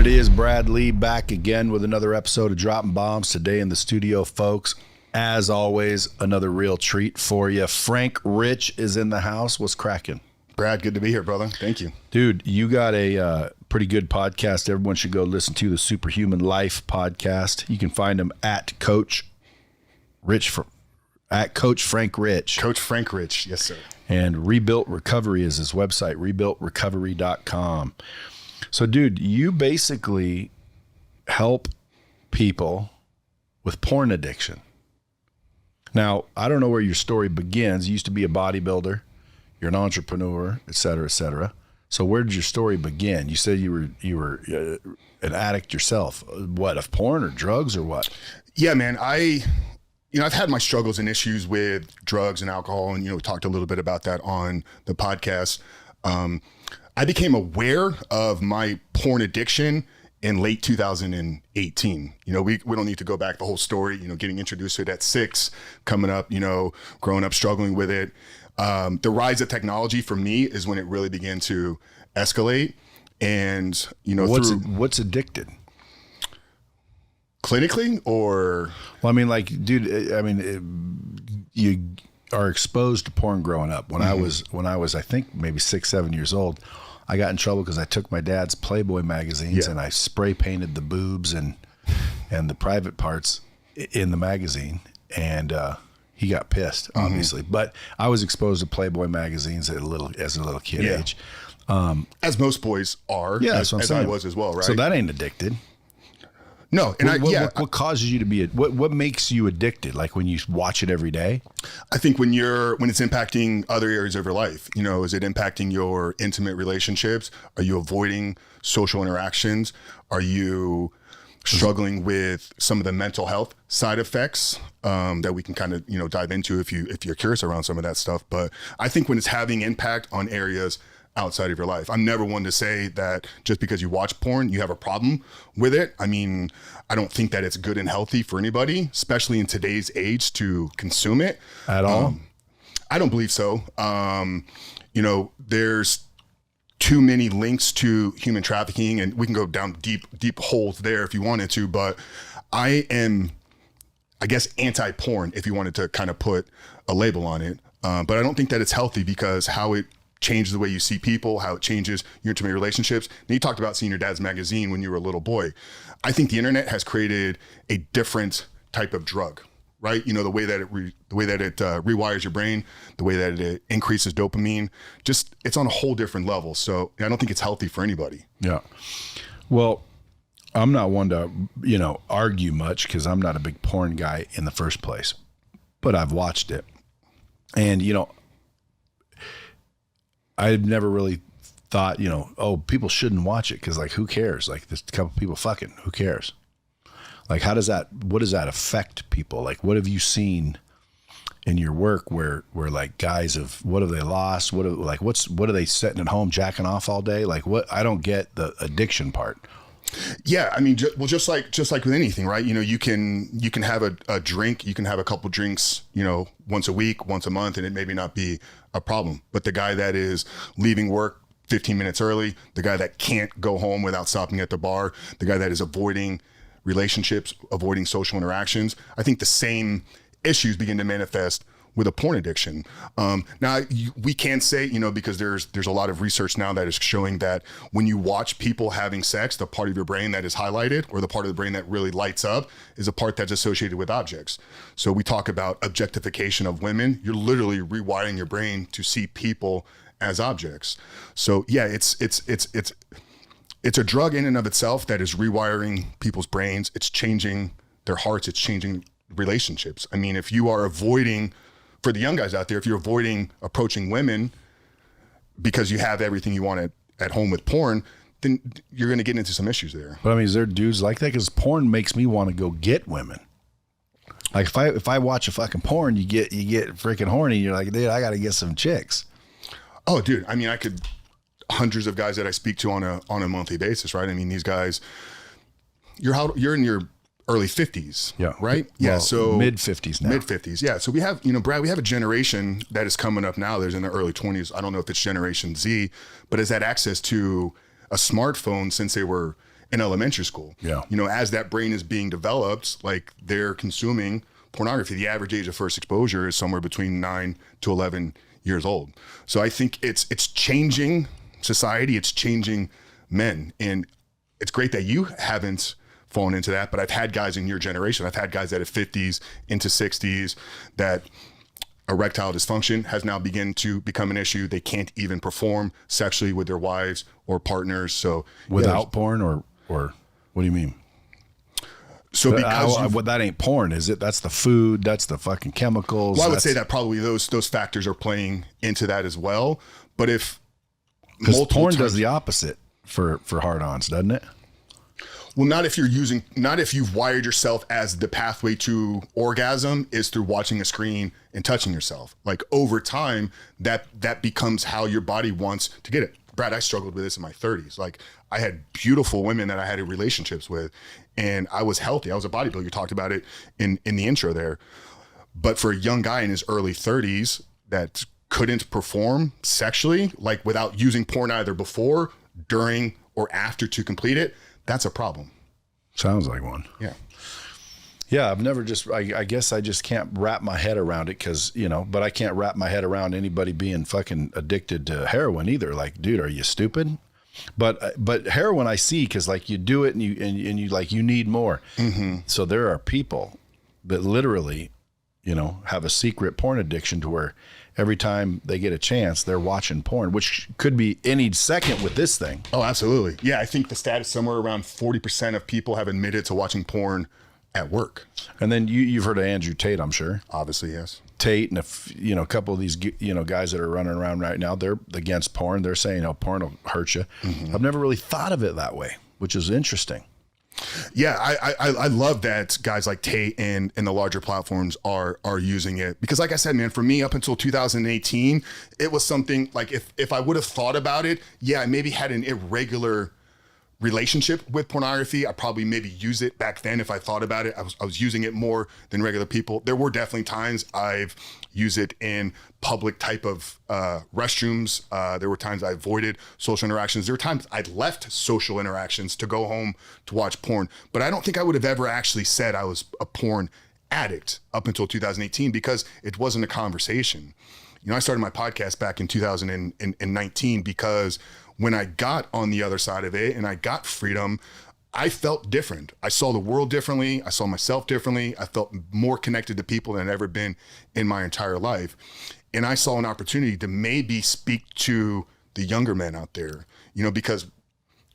it is. Brad Lea back again with another episode of Dropping Bombs today in the studio, folks. As always, another real treat for you. Frank Rich is in the house. What's cracking? Brad, good to be here, brother. Thank you. Dude, you got a pretty good podcast. Everyone should go listen to the Superhuman Life podcast. You can find him at Coach Frank Rich. Coach Frank Rich, yes, sir. And Rebuilt Recovery is his website, rebuiltrecovery.com. So, dude, you basically help people with porn addiction. Now, I don't know where your story begins. You used to be a bodybuilder. You're an entrepreneur, et cetera, et cetera. So where did your story begin? You said you were an addict yourself. What, of porn or drugs or what? Yeah, man. I've had my struggles and issues with drugs and alcohol, and we talked a little bit about that on the podcast. I became aware of my porn addiction in late 2018. We don't need to go back the whole story. Getting introduced to it at 6, coming up, growing up, struggling with it. The rise of technology for me is when it really began to escalate. And what's addicted? Clinically, or? Well, I mean, like, dude, you are exposed to porn growing up. When I was, I think maybe 6, 7 years old, I got in trouble because I took my dad's Playboy magazines and I spray painted the boobs and the private parts in the magazine, and he got pissed, obviously. But I was exposed to Playboy magazines as a little kid age. As most boys are, as I was as well, right? So that ain't addicted. No, and what causes you to be what makes you addicted? Like when you watch it every day? I think when it's impacting other areas of your life. Is it impacting your intimate relationships? Are you avoiding social interactions? Are you struggling with some of the mental health side effects that we can kind of dive into if you're curious around some of that stuff? But I think when it's having impact on areas outside of your life. I'm never one to say that just because you watch porn, you have a problem with it. I mean, I don't think that it's good and healthy for anybody, especially in today's age, to consume it. At all? I don't believe so. There's too many links to human trafficking, and we can go down deep holes there if you wanted to, but I am, I guess, anti-porn if you wanted to kind of put a label on it. But I don't think that it's healthy because how it changes the way you see people, how it changes your intimate relationships. And you talked about seeing your dad's magazine when you were a little boy. I think the internet has created a different type of drug, right? The way that it rewires your brain, the way that it increases dopamine, just it's on a whole different level. So I don't think it's healthy for anybody. Yeah. Well, I'm not one to, argue much because I'm not a big porn guy in the first place, but I've watched it. And, I've never really thought, people shouldn't watch it because, like, who cares? Like, there's a couple people fucking, who cares? Like, what does that affect people? Like, what have you seen in your work where like guys what have they lost? What are they sitting at home jacking off all day? Like, what? I don't get the addiction part. Yeah, I mean, just like with anything, right? You can have a drink, you can have a couple drinks, once a week, once a month, and it maybe not be a problem. But the guy that is leaving work 15 minutes early, the guy that can't go home without stopping at the bar, the guy that is avoiding relationships, avoiding social interactions, I think the same issues begin to manifest with a porn addiction. Now we can't say, because there's a lot of research now that is showing that when you watch people having sex, the part of your brain that is highlighted, or the part of the brain that really lights up, is a part that's associated with objects. So we talk about objectification of women. You're literally rewiring your brain to see people as objects. So yeah, it's a drug in and of itself that is rewiring people's brains. It's changing their hearts. It's changing relationships. I mean, if you are avoiding, for the young guys out there, if you're avoiding approaching women because you have everything you want at home with porn, then you're going to get into some issues there. But I mean, is there dudes like that? Because porn makes me want to go get women. Like if I watch a fucking porn, you get freaking horny. You're like, dude, I got to get some chicks. Oh, dude. I mean, hundreds of guys that I speak to on a monthly basis, right? I mean, these guys, you're in your early 50s, right? Yeah, well, so mid 50s now. Mid 50s, yeah. So we have, Brad, we have a generation that is coming up now. There's in their early 20s. I don't know if it's Generation Z, but has had access to a smartphone since they were in elementary school. Yeah. You know, as that brain is being developed, like they're consuming pornography. The average age of first exposure is somewhere between 9 to 11 years old. So I think it's changing society. It's changing men. And it's great that you haven't fallen into that, but I've had guys in your generation. I've had guys that are 50s into 60s that erectile dysfunction has now begun to become an issue. They can't even perform sexually with their wives or partners. So without porn or what do you mean? So because that ain't porn, is it? That's the food. That's the fucking chemicals. Well, I would say that probably those factors are playing into that as well. But if porn does the opposite for hard-ons, doesn't it? Well, not if you've wired yourself as the pathway to orgasm is through watching a screen and touching yourself. Like over time, that becomes how your body wants to get it. Brad, I struggled with this in my 30s. Like I had beautiful women that I had relationships with, and I was healthy. I was a bodybuilder. You talked about it in the intro there. But for a young guy in his early 30s that couldn't perform sexually, like without using porn either before, during, or after to complete it, that's a problem. Sounds like one. Yeah. Yeah, I've never I guess I just can't wrap my head around it because, but I can't wrap my head around anybody being fucking addicted to heroin either. Like, dude, are you stupid? But heroin I see because like you do it and you like you need more. Mm-hmm. So there are people that literally, have a secret porn addiction to where every time they get a chance, they're watching porn, which could be any second with this thing. Oh, absolutely. Yeah, I think the stat is somewhere around 40% of people have admitted to watching porn at work. And then you've heard of Andrew Tate, I'm sure. Obviously, yes. Tate and a couple of these guys that are running around right now, they're against porn. They're saying, porn will hurt you. Mm-hmm. I've never really thought of it that way, which is interesting. Yeah, I love that guys like Tate and the larger platforms are using it because, like I said, man, for me up until 2018, it was something like if I would have thought about it, yeah, I maybe had an irregular relationship with pornography. I probably maybe use it back then if I thought about it. I was using it more than regular people. There were definitely times I've used it in public type of restrooms. There were times I avoided social interactions. There were times I'd left social interactions to go home to watch porn. But I don't think I would have ever actually said I was a porn addict up until 2018 because it wasn't a conversation. I started my podcast back in 2019 because when I got on the other side of it and I got freedom, I felt different. I saw the world differently. I saw myself differently. I felt more connected to people than I've ever been in my entire life. And I saw an opportunity to maybe speak to the younger men out there, because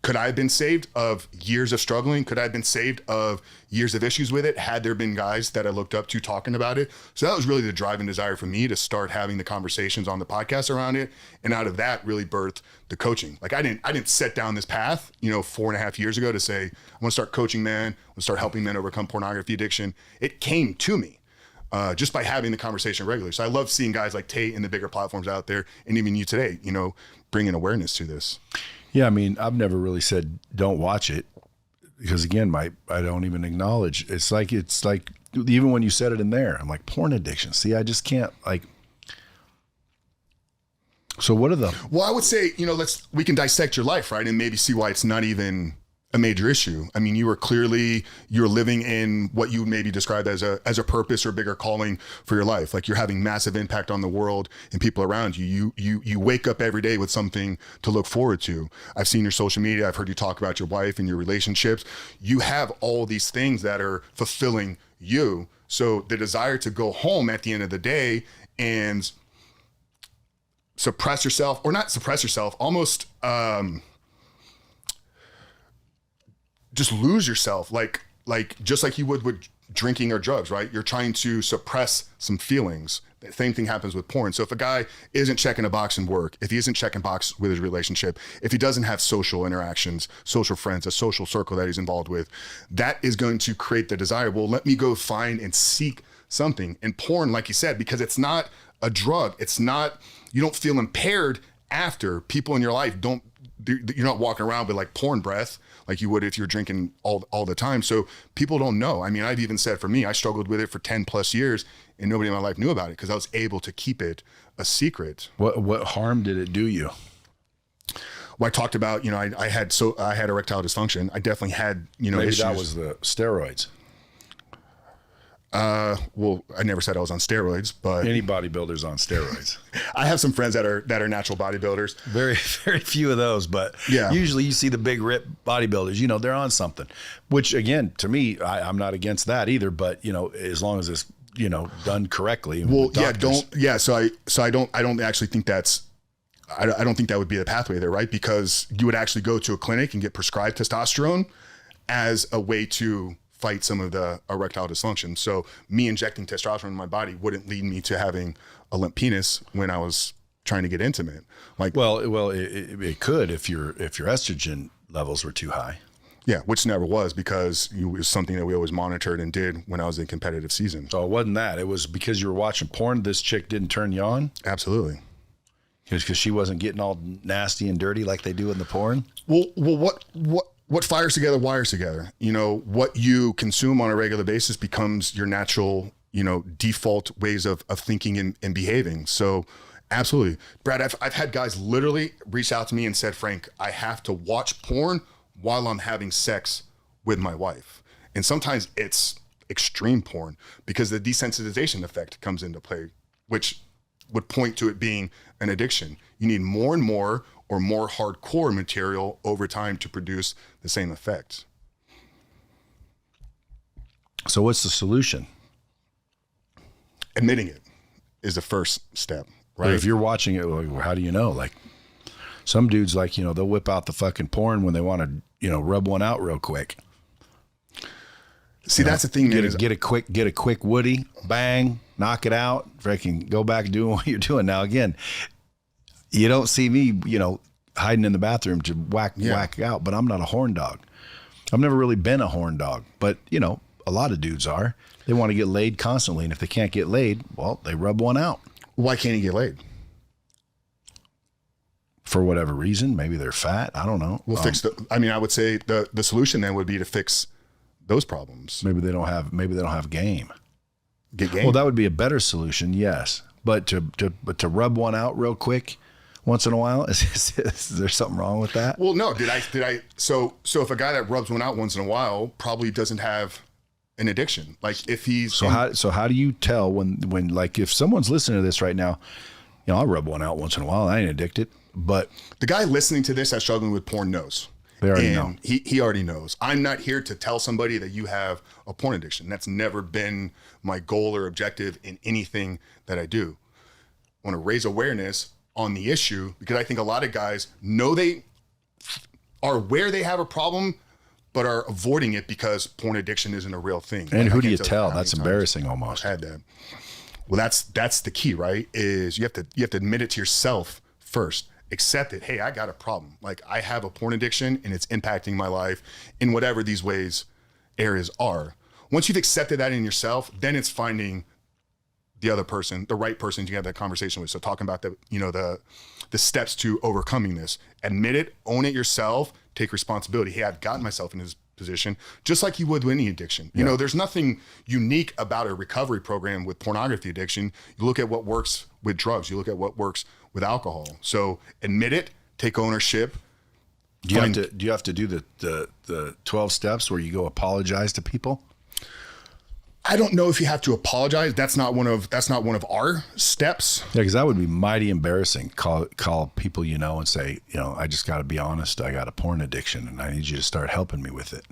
could I have been saved of years of struggling? Could I have been saved of years of issues with it? Had there been guys that I looked up to talking about it? So that was really the driving desire for me to start having the conversations on the podcast around it. And out of that really birthed the coaching. Like I didn't set down this path, 4.5 years ago to say, I want to start coaching men. I want to start helping men overcome pornography addiction. It came to me just by having the conversation regularly. So I love seeing guys like Tate and the bigger platforms out there. And even you today, bringing awareness to this. Yeah, I mean, I've never really said don't watch it because again, I don't even acknowledge. It's like even when you said it in there, I'm like porn addiction. See, I just can't like. So what are the? Well, I would say we can dissect your life, right, and maybe see why it's not even a major issue. I mean, you're living in what you maybe describe as a purpose or bigger calling for your life. Like you're having massive impact on the world and people around you. You wake up every day with something to look forward to. I've seen your social media. I've heard you talk about your wife and your relationships. You have all these things that are fulfilling you. So the desire to go home at the end of the day and suppress yourself, or not suppress yourself, almost just lose yourself, like just like you would with drinking or drugs, right? You're trying to suppress some feelings. The same thing happens with porn. So if a guy isn't checking a box in work, if he isn't checking box with his relationship, if he doesn't have social interactions, social friends, a social circle that he's involved with, that is going to create the desire. Well, let me go find and seek something. And porn, like you said, because it's not a drug, you don't feel impaired after. People in your life you're not walking around with like porn breath like you would if you're drinking all the time. So people don't know. I mean, I've even said for me, I struggled with it for 10 plus years and nobody in my life knew about it because I was able to keep it a secret. What harm did it do you? Well, I talked about, I had erectile dysfunction. I definitely had, Maybe issues. that was the steroids. Well, I never said I was on steroids, but Any bodybuilder's on steroids. I have some friends that are natural bodybuilders. Very, very few of those, but Yeah. usually you see the big rip bodybuilders, they're on something, which again, to me, I'm not against that either, but as long as it's, done correctly. Well, with yeah, doctors. So I don't actually think I don't think that would be the pathway there, right? Because you would actually go to a clinic and get prescribed testosterone as a way to fight some of the erectile dysfunction. So me injecting testosterone in my body wouldn't lead me to having a limp penis when I was trying to get intimate. Like, Well, it could if your estrogen levels were too high. yeah, which never was, because it was something that we always monitored and did when I was in competitive season. So it wasn't that. It was because you were watching porn. This chick didn't turn you on Absolutely. because she wasn't getting all nasty and dirty like they do in the porn. Well, what fires together wires together. What you consume on a regular basis becomes your natural, default ways of thinking and behaving. So absolutely. Brad, I've had guys literally reach out to me and said, Frank, I have to watch porn while I'm having sex with my wife. And sometimes it's extreme porn because the desensitization effect comes into play, which would point to it being an addiction. You need more and more or more hardcore material over time to produce the same effect. So what's the solution? Admitting it is the first step, But right? if you're watching it, well, how do you know? Like some dudes, like, they'll whip out the fucking porn when they want to, rub one out real quick. See, that's the thing, man. Get a quick woody, bang, knock it out, freaking go back doing what you're doing. Now, again, you don't see me, hiding in the bathroom to whack out, but I'm not a horn dog. I've never really been a horn dog, but a lot of dudes are. They want to get laid constantly, and if they can't get laid, well, they rub one out. Why can't he get laid? For whatever reason, maybe they're fat. I don't know. We'll fix I would say the solution then would be to fix those problems. Maybe they don't have game. Get game. Well, that would be a better solution, yes. But to rub one out real quick once in a while, is there something wrong with that? Well, no. Did I? So if a guy that rubs one out once in a while probably doesn't have an addiction. Like if he's So how do you tell when like if someone's listening to this right now, I'll rub one out once in a while. I ain't addicted, but the guy listening to this that's struggling with porn knows. They already And know. He already knows. I'm not here to tell somebody that you have a porn addiction. That's never been my goal or objective in anything that I do. I want to raise awareness on the issue because I think a lot of guys know they are aware they have a problem, but are avoiding it because porn addiction isn't a real thing. And Like, who I do you can't tell? how many That's times embarrassing almost. I've had that. Well, that's the key, right? Is you have to admit it to yourself first. Accept it. Hey, I got a problem. Like I have a porn addiction and it's impacting my life in whatever these areas are. Once you've accepted that in yourself, then it's finding the other person, the right person to have that conversation with. So talking about the steps to overcoming this. Admit it, own it yourself, take responsibility. Hey, I've gotten myself in this position, just like you would with any addiction. You know, there's nothing unique about a recovery program with pornography addiction. You look at what works with drugs, you look at what works with alcohol. So admit it, take ownership. Do you have to do the 12 steps where you go apologize to people? I don't know if you have to apologize. That's not one of our steps. Yeah, because that would be mighty embarrassing. Call people and say, I just got to be honest. I got a porn addiction, and I need you to start helping me with it.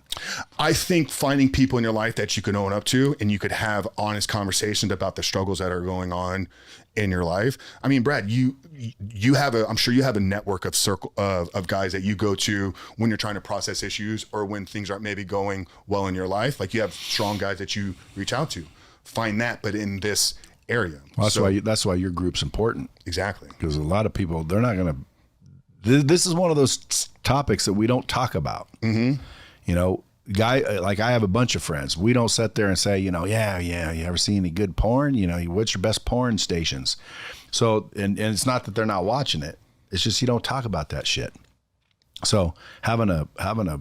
I think finding people in your life that you can own up to and you could have honest conversations about the struggles that are going on in your life. I mean, Brad, I'm sure you have a network of guys that you go to when you're trying to process issues or when things aren't maybe going well in your life. Like you have strong guys that you reach out to. Find that, but in this area. Well, that's why your group's important. Exactly. Because a lot of people, they're not going to. This is one of those topics that we don't talk about. Mm-hmm. Like I have a bunch of friends. We don't sit there and say, yeah, you ever see any good porn? What's your best porn stations? So, and it's not that they're not watching it. It's just you don't talk about that shit. So having a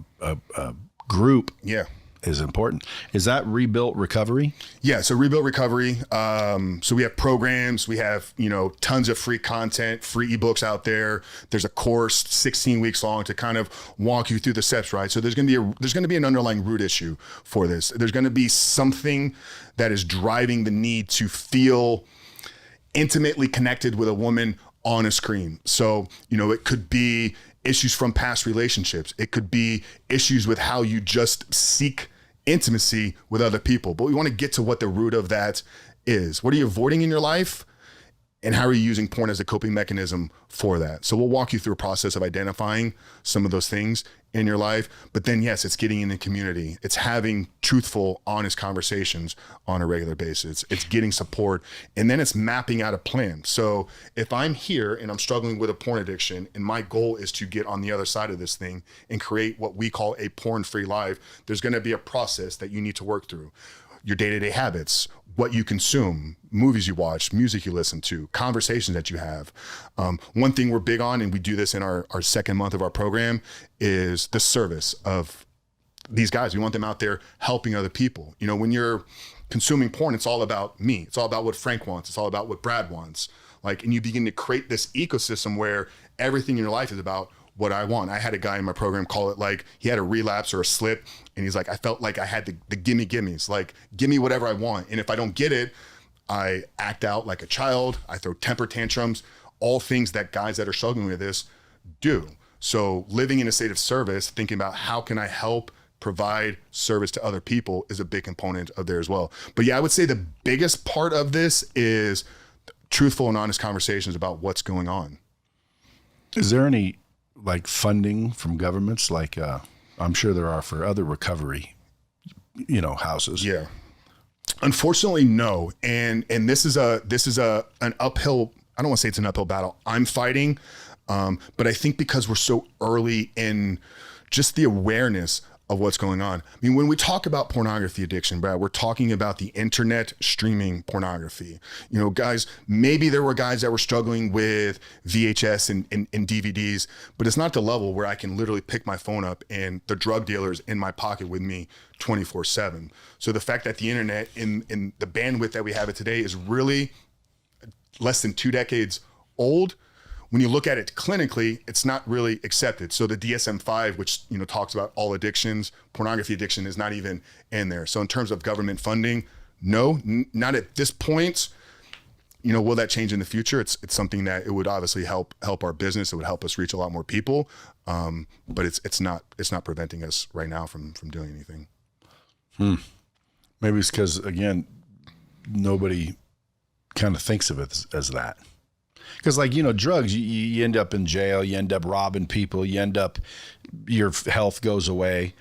group, Yeah, is important. Is that Rebuilt Recovery? Yeah, so Rebuilt Recovery. So we have programs, we have, tons of free content, free ebooks out there. There's a course 16 weeks long to kind of walk you through the steps, right? So there's going to be an underlying root issue for this. There's going to be something that is driving the need to feel intimately connected with a woman on a screen. So, it could be issues from past relationships. It could be issues with how you just seek intimacy with other people. But we want to get to what the root of that is. What are you avoiding in your life? And how are you using porn as a coping mechanism for that? So we'll walk you through a process of identifying some of those things in your life. But then, yes, it's getting in the community. It's having truthful, honest conversations on a regular basis. It's getting support. And then it's mapping out a plan. So if I'm here and I'm struggling with a porn addiction and my goal is to get on the other side of this thing and create what we call a porn-free life, there's going to be a process that you need to work through. Your day-to-day habits, what you consume, movies you watch, music you listen to, conversations that you have. One thing we're big on, and we do this in our second month of our program, is the service of these guys. We want them out there helping other people. When you're consuming porn, it's all about me. It's all about what Frank wants. It's all about what Brad wants. And you begin to create this ecosystem where everything in your life is about what I want. I had a guy in my program call it he had a relapse or a slip, and he's like, I felt like I had the gimmies, give me whatever I want. And if I don't get it, I act out like a child. I throw temper tantrums, all things that guys that are struggling with this do. So living in a state of service, thinking about how can I help provide service to other people is a big component of there as well. But yeah, I would say the biggest part of this is truthful and honest conversations about what's going on. Is there any funding from governments? I'm sure there are for other recovery, houses. Yeah. Unfortunately, no. And this is an uphill, I don't want to say it's an uphill battle I'm fighting. But I think because we're so early in just the awareness of what's going on. I mean, when we talk about pornography addiction, Brad, we're talking about the internet streaming pornography. Guys, maybe there were guys that were struggling with VHS and DVDs, but it's not the level where I can literally pick my phone up and the drug dealer's in my pocket with me 24/7. So the fact that the internet in the bandwidth that we have it today is really less than 2 decades old. When you look at it clinically, it's not really accepted. So the DSM-5, which talks about all addictions, pornography addiction is not even in there. So in terms of government funding, no, not at this point. Will that change in the future? It's something that it would obviously help our business. It would help us reach a lot more people, but it's not preventing us right now from doing anything. Maybe it's because again, nobody kind of thinks of it as that. Because drugs, you end up in jail, you end up robbing people, your health goes away.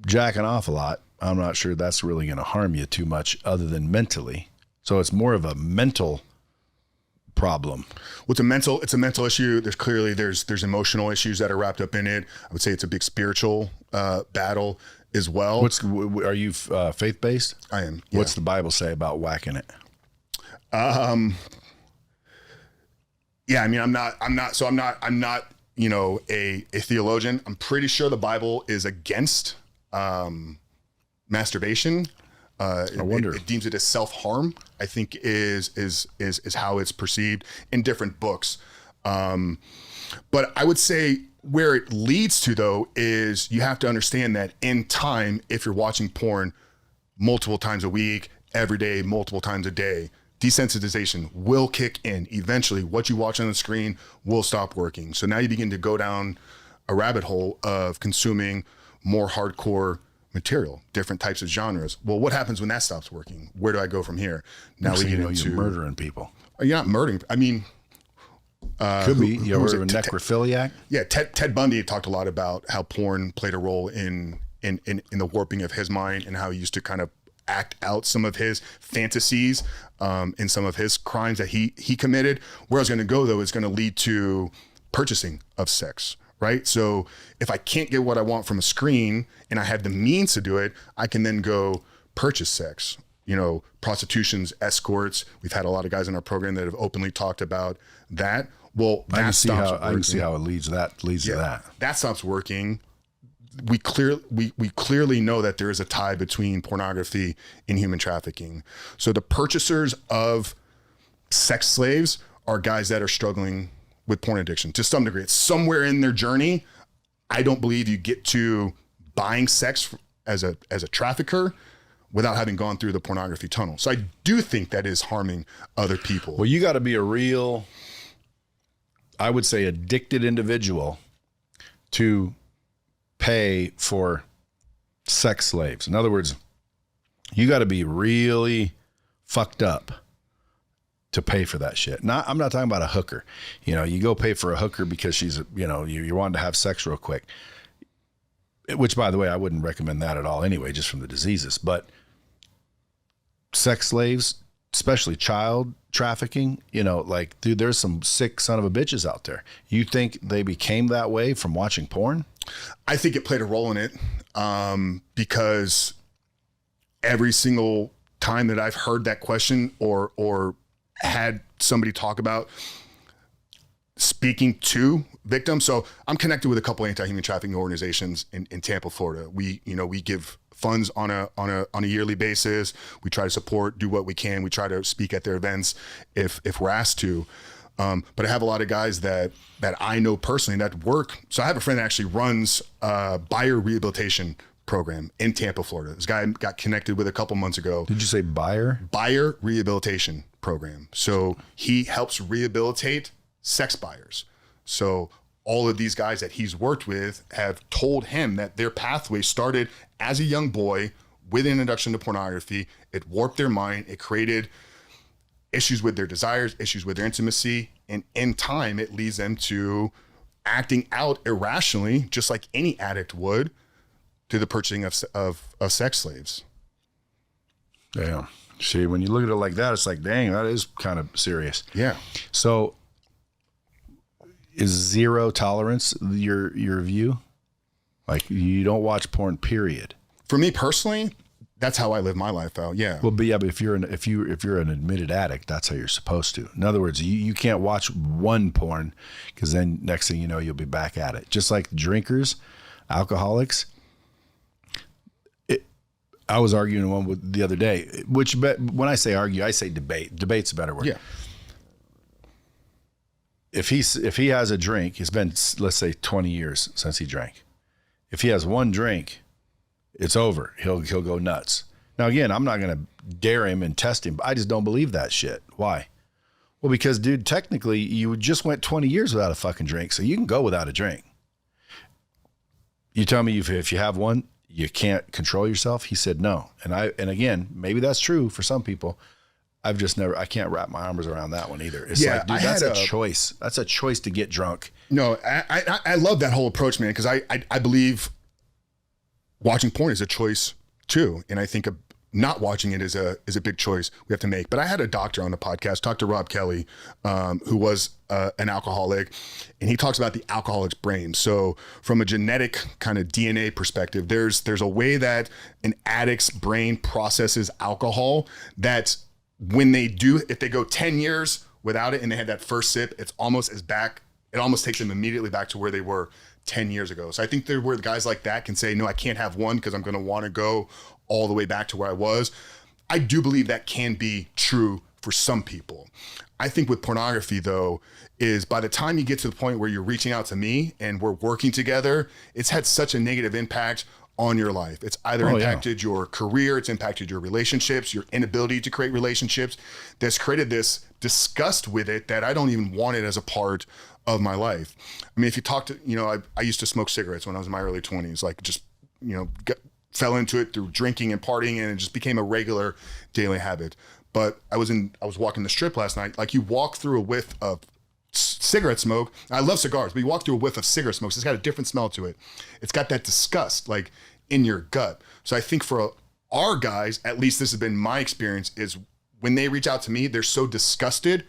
Jacking off a lot, I'm not sure that's really going to harm you too much other than mentally. So it's more of a mental problem. Well, it's a mental issue. There's emotional issues that are wrapped up in it. I would say it's a big spiritual battle as well. Are you faith-based? I am. Yeah. What's the Bible say about whacking it? Yeah, I mean, I'm not, a theologian. I'm pretty sure the Bible is against, masturbation. I wonder. It deems it as self-harm, I think is how it's perceived in different books. But I would say where it leads to though, is you have to understand that in time, if you're watching porn multiple times a week, every day, multiple times a day, desensitization will kick in. Eventually, what you watch on the screen will stop working. So now you begin to go down a rabbit hole of consuming more hardcore material, different types of genres. Well, what happens when that stops working? Where do I go from here? Now we get into you're murdering people. You're not murdering. I mean, could be. You ever heard of a necrophiliac? Yeah, Ted Bundy talked a lot about how porn played a role in the warping of his mind and how he used to kind of act out some of his fantasies in some of his crimes that he committed. Where I was going to go though is going to lead to purchasing of sex, right? So if I can't get what I want from a screen and I have the means to do it, I can then go purchase sex. Prostitutions, escorts. We've had a lot of guys in our program that have openly talked about that. Well, I can see how it leads to that. That stops working. we clearly know that there is a tie between pornography and human trafficking. So the purchasers of sex slaves are guys that are struggling with porn addiction to some degree. It's somewhere in their journey. I don't believe you get to buying sex as a trafficker without having gone through the pornography tunnel. So I do think that is harming other people. Well, you got to be a real, I would say, addicted individual to pay for sex slaves. In other words, you got to be really fucked up to pay for that shit. I'm not talking about a hooker. You go pay for a hooker because she's, you're wanting to have sex real quick. Which, by the way, I wouldn't recommend that at all anyway, just from the diseases. But sex slaves, especially child trafficking, dude, there's some sick son of a bitches out there. You think they became that way from watching porn? I think it played a role in it because every single time that I've heard that question or had somebody talk about speaking to victims. So I'm connected with a couple anti-human trafficking organizations in Tampa, Florida. We give funds on a yearly basis. We try to support, do what we can. We try to speak at their events if we're asked to. But I have a lot of guys that I know personally that work. So I have a friend that actually runs a buyer rehabilitation program in Tampa, Florida. This guy got connected with a couple months ago. Did you say buyer? Buyer rehabilitation program. So he helps rehabilitate sex buyers. So all of these guys that he's worked with have told him that their pathway started as a young boy with an introduction to pornography. It warped their mind. It created issues with their desires, issues with their intimacy. And in time, it leads them to acting out irrationally, just like any addict would, to the purchasing of sex slaves. Damn. See, when you look at it like that, it's like, dang, that is kind of serious. Yeah. So is zero tolerance your view? Like, you don't watch porn, period? For me personally, that's how I live my life out. Yeah. Well, but if you're an admitted addict, that's how you're supposed to. In other words, you can't watch one porn, because then next thing you know, you'll be back at it. Just like drinkers, alcoholics. I was arguing one with the other day, when I say argue, I say debate. Debate's a better word. Yeah. If he has a drink, it's been, let's say, 20 years since he drank. If he has one drink, it's over. He'll go nuts. Now, again, I'm not going to dare him and test him, but I just don't believe that shit. Why? Well, because, dude, technically, you just went 20 years without a fucking drink, so you can go without a drink. You tell me if you have one, you can't control yourself? He said no. And again, maybe that's true for some people. I can't wrap my arms around that one either. It's like, dude, that's a choice. That's a choice to get drunk. No, I love that whole approach, man, because I believe watching porn is a choice too. And I think not watching it is a big choice we have to make. But I had a doctor on the podcast, Dr. Rob Kelly, who was an alcoholic, and he talks about the alcoholic's brain. So from a genetic kind of DNA perspective, there's a way that an addict's brain processes alcohol that when if they go 10 years without it and they had that first sip, it almost takes them immediately back to where they were 10 years ago. So I think there were guys like that can say, no, I can't have one because I'm going to want to go all the way back to where I was. I do believe that can be true for some people. I think with pornography, though, is by the time you get to the point where you're reaching out to me and we're working together, it's had such a negative impact on your life. It's either impacted your career, it's impacted your relationships, your inability to create relationships. That's created this disgust with it that I don't even want it as a part of my life. I mean, if you talk to, I used to smoke cigarettes when I was in my early 20s, like just, fell into it through drinking and partying, and it just became a regular daily habit. But I was walking the strip last night. Like, you walk through a whiff of cigarette smoke. I love cigars, but you walk through a whiff of cigarette smoke, so it's got a different smell to it. It's got that disgust, like, in your gut. So I think for our guys, at least this has been my experience, is when they reach out to me, they're so disgusted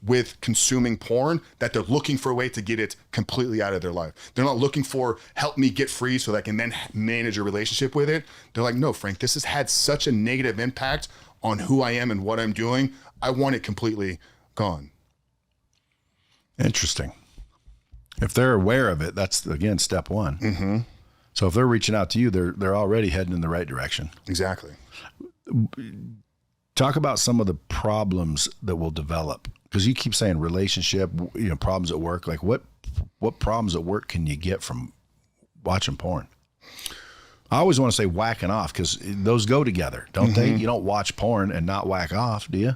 with consuming porn that they're looking for a way to get it completely out of their life. They're not looking for help me get free so that I can then manage a relationship with it. They're like, no, Frank, this has had such a negative impact on who I am and what I'm doing. I want it completely gone. Interesting. If they're aware of it, that's, again, step one. Mm-hmm. So if they're reaching out to you, they're already heading in the right direction. Exactly. Talk about some of the problems that will develop, because you keep saying relationship, problems at work. Like what problems at work can you get from watching porn? I always want to say whacking off, because those go together, don't they? You don't watch porn and not whack off, do you?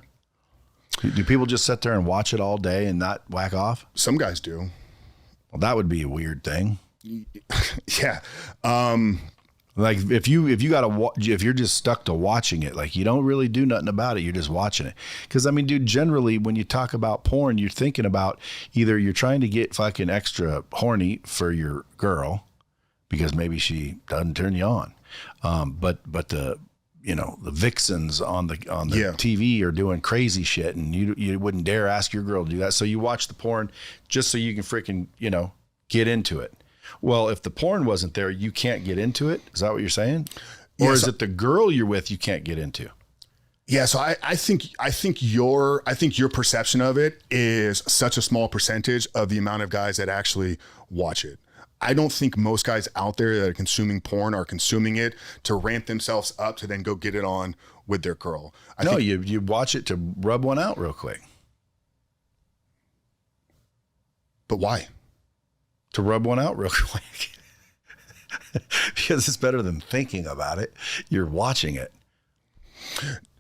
Do people just sit there and watch it all day and not whack off? Some guys do. Well, that would be a weird thing. Yeah. Like if you're just stuck to watching it, like you don't really do nothing about it, you're just watching it. Because I mean, dude, generally when you talk about porn, you're thinking about either you're trying to get fucking extra horny for your girl because maybe she doesn't turn you on, but the the vixens on the TV are doing crazy shit, and you wouldn't dare ask your girl to do that. So you watch the porn just so you can freaking get into it. Well, if the porn wasn't there, you can't get into it. Is that what you're saying? Or is it the girl you're with you can't get into? Yeah, so I think your perception of it is such a small percentage of the amount of guys that actually watch it. I don't think most guys out there that are consuming porn are consuming it to ramp themselves up to then go get it on with their girl. You watch it to rub one out real quick. But why? To rub one out real quick. Because it's better than thinking about it. You're watching it.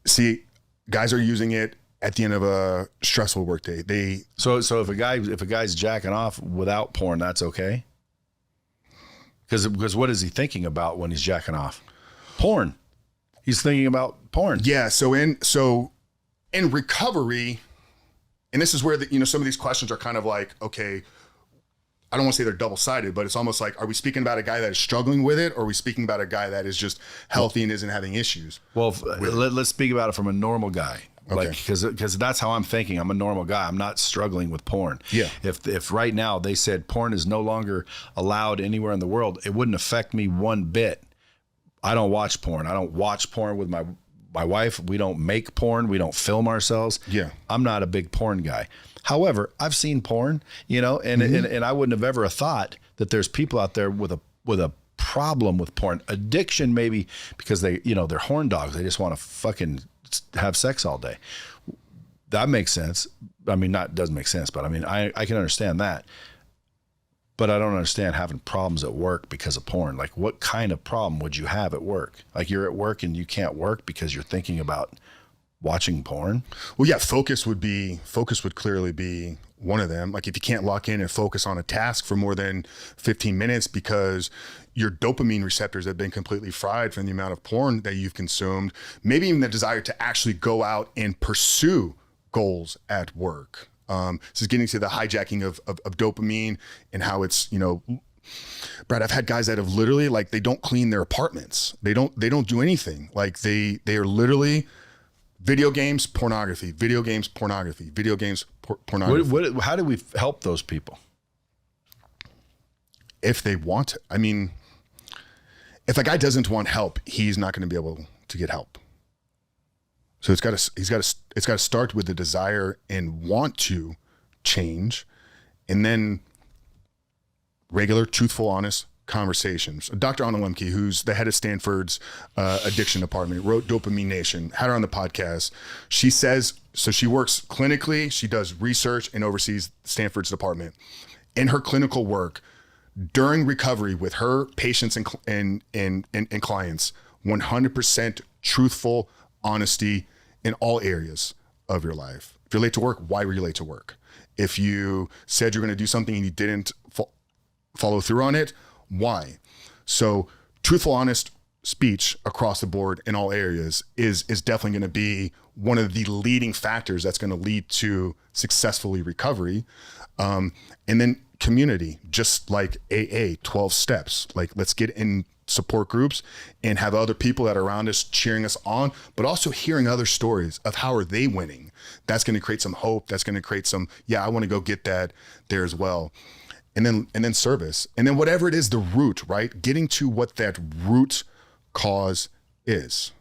See, guys are using it at the end of a stressful workday. So if a guy's jacking off without porn, that's okay? Because what is he thinking about when he's jacking off? Porn. He's thinking about porn. Yeah. So in recovery, and this is where some of these questions are kind of like, okay, I don't want to say they're double-sided, but it's almost like, are we speaking about a guy that is struggling with it, or are we speaking about a guy that is just healthy and isn't having issues? Well, let's speak about it from a normal guy. Okay. Because that's how I'm thinking. I'm a normal guy. I'm not struggling with porn. Yeah. If right now they said porn is no longer allowed anywhere in the world, it wouldn't affect me one bit. I don't watch porn. I don't watch porn with my wife. We don't make porn. We don't film ourselves. Yeah. I'm not a big porn guy. However, I've seen porn, and I wouldn't have ever thought that there's people out there with a problem with porn. Addiction, maybe because they're horn dogs. They just want to fucking have sex all day. That makes sense. I mean, doesn't make sense, but I mean, I can understand that. But I don't understand having problems at work because of porn. Like, what kind of problem would you have at work? Like, you're at work and you can't work because you're thinking about watching porn? Well, yeah, focus would clearly be one of them. Like, if you can't lock in and focus on a task for more than 15 minutes because your dopamine receptors have been completely fried from the amount of porn that you've consumed, maybe even the desire to actually go out and pursue goals at work. This is getting to the hijacking of dopamine and how it's, Brad, I've had guys that have literally, like, they don't clean their apartments. They don't do anything. Like, they are literally video games, pornography, video games, pornography, video games, pornography. How do we help those people? If they want it. I mean, if a guy doesn't want help, he's not going to be able to get help. So it's got to start with the desire and want to change, and then regular, truthful, honest conversations. Dr. Anna Lemke, who's the head of Stanford's addiction department, wrote Dopamine Nation, had her on the podcast. She says, so she works clinically, she does research and oversees Stanford's department. In her clinical work, during recovery with her patients and clients, 100% truthful honesty in all areas of your life. If you're late to work, why were you late to work? If you said you're going to do something and you didn't follow through on it, why? So truthful, honest speech across the board in all areas is definitely going to be one of the leading factors that's going to lead to successfully recovery. And then community, just like AA, 12 steps. Like, let's get in support groups and have other people that are around us cheering us on, but also hearing other stories of how are they winning. That's going to create some hope. That's going to create some, I want to go get that there as well. And then service. And then whatever it is, the root, right? Getting to what that root cause is.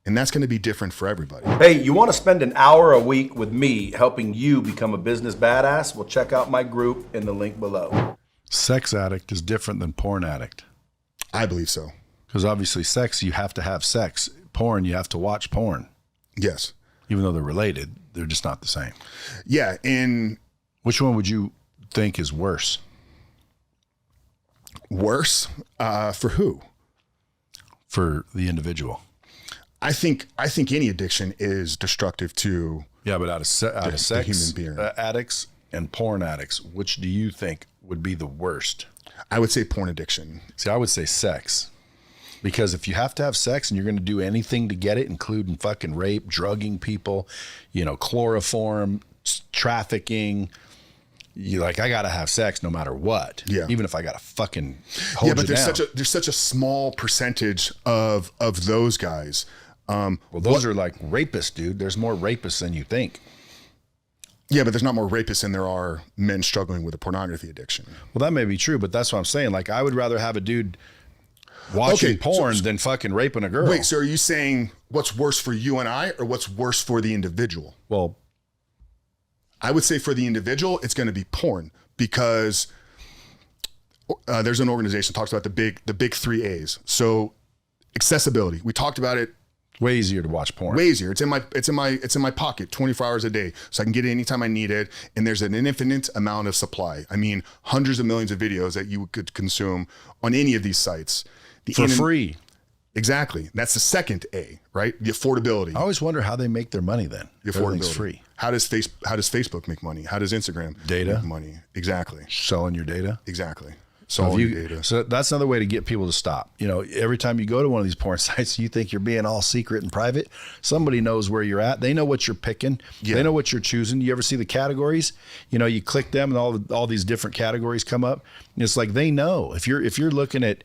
And that's going to be different for everybody. Hey, you want to spend an hour a week with me helping you become a business badass? Well, check out my group in the link below. Sex addict is different than porn addict. I believe so. Because obviously sex, you have to have sex. Porn, you have to watch porn. Yes. Even though they're related, they're just not the same. Yeah. And which one would you think is worse? Worse? For who? For the individual. I think any addiction is destructive to but out of sex, the human being. Addicts and porn addicts, which do you think would be the worst? I would say porn addiction. See, I would say sex. Because if you have to have sex and you're going to do anything to get it, including fucking rape, drugging people, chloroform, trafficking, I got to have sex no matter what. Yeah. Even if I got to fucking hold you down. There's such a small percentage of those guys. Well, those are like rapists, dude. There's more rapists than you think. Yeah, but there's not more rapists than there are men struggling with a pornography addiction. Well, that may be true, but that's what I'm saying. Like, I would rather have a dude watching porn than fucking raping a girl. Wait, so are you saying what's worse for you and I, or what's worse for the individual? Well, I would say for the individual, it's going to be porn, because there's an organization that talks about the big 3 A's. So accessibility. We talked about it. Way easier to watch porn. Way easier. It's in my pocket 24 hours a day, so I can get it anytime I need it. And there's an infinite amount of supply. I mean, hundreds of millions of videos that you could consume on any of these sites. For free. Exactly. That's the second A, right? The affordability. I always wonder how they make their money then. The affordability. Everything's free. How does Facebook make money? How does Instagram make money? Exactly. Selling your data. Exactly. So that's another way to get people to stop. Every time you go to one of these porn sites, you think you're being all secret and private. Somebody knows where you're at. They know what you're picking. Yeah. They know what you're choosing. You ever see the categories? You click them and all these different categories come up. And it's like they know. If you're looking at,